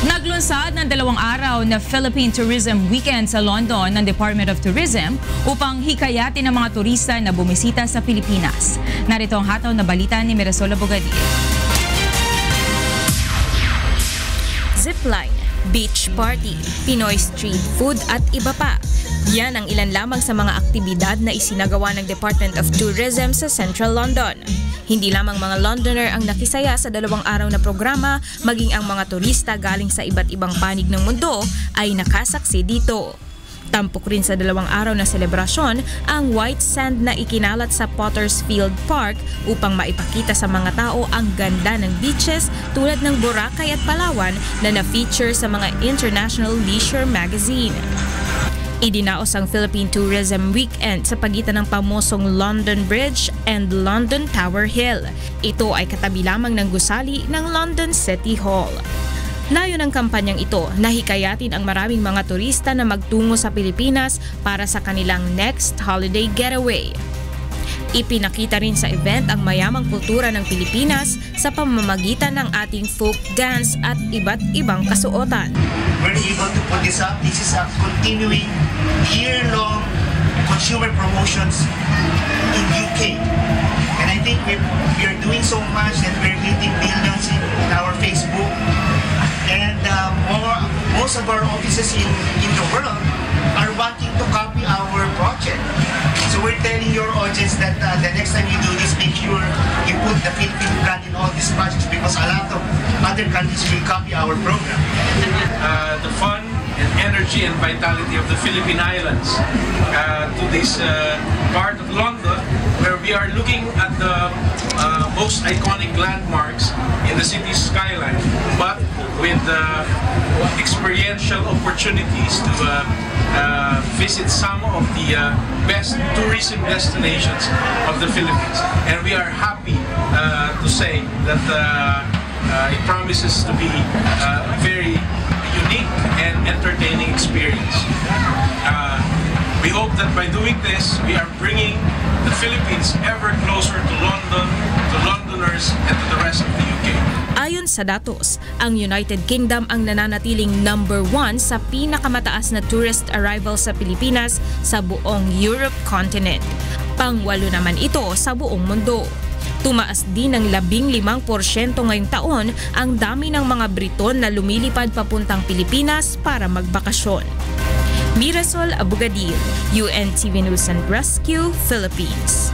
Naglunsad ng 2 araw na Philippine Tourism Weekend sa London ng Department of Tourism upang hikayatin ang mga turista na bumisita sa Pilipinas. Narito ang hataw na balita ni Mirasol Abogadir. Zipline, beach party, Pinoy street food at iba pa. Yan ang ilan lamang sa mga aktibidad na isinagawa ng Department of Tourism sa Central London. Hindi lamang mga Londoner ang nakisaya sa 2 araw na programa, maging ang mga turista galing sa iba't ibang panig ng mundo ay nakasaksi dito. Tampok rin sa 2 araw na selebrasyon ang white sand na ikinalat sa Pottersfield Park upang maipakita sa mga tao ang ganda ng beaches tulad ng Boracay at Palawan na na-feature sa mga international leisure magazine. Idinaos ang Philippine Tourism Weekend sa pagitan ng pamosong London Bridge and London Tower Hill. Ito ay katabi lamang ng gusali ng London City Hall. Layo ng kampanyang ito na hikayatin ang maraming mga turista na magtungo sa Pilipinas para sa kanilang next holiday getaway. Ipinakita rin sa event ang mayamang kultura ng Pilipinas sa pamamagitan ng ating folk dance at iba't ibang kasuotan. We're able to put this up. This is a continuing year-long consumer promotions in UK. And I think we are doing so much that we're hitting millions in our Facebook. And most of our offices in the world are wanting to copy our project. So we're telling your audience that the next time you do this, make sure you put the Philippine brand in all these projects because a lot of other countries will copy our program. The fun and energy and vitality of the Philippine Islands to this part of London where we are looking at the most iconic landmarks in the city's skyline, but with experiential opportunities to visit some of the best tourism destinations of the Philippines. And we are happy to say that it promises to be a very unique and entertaining experience. We hope that by doing this, we are bringing the Philippines ever closer to London, to Londoners, and to the rest of the UK. Ayon sa datos, ang United Kingdom ang nananatiling number 1 sa pinakamataas na tourist arrival sa Pilipinas sa buong Europe continent. Pang-8 naman ito sa buong mundo. Tumaas din ng 15% ngayong taon ang dami ng mga Briton na lumilipad papuntang Pilipinas para magbakasyon. Mirasol Abogadir, UNTV News and Rescue, Philippines.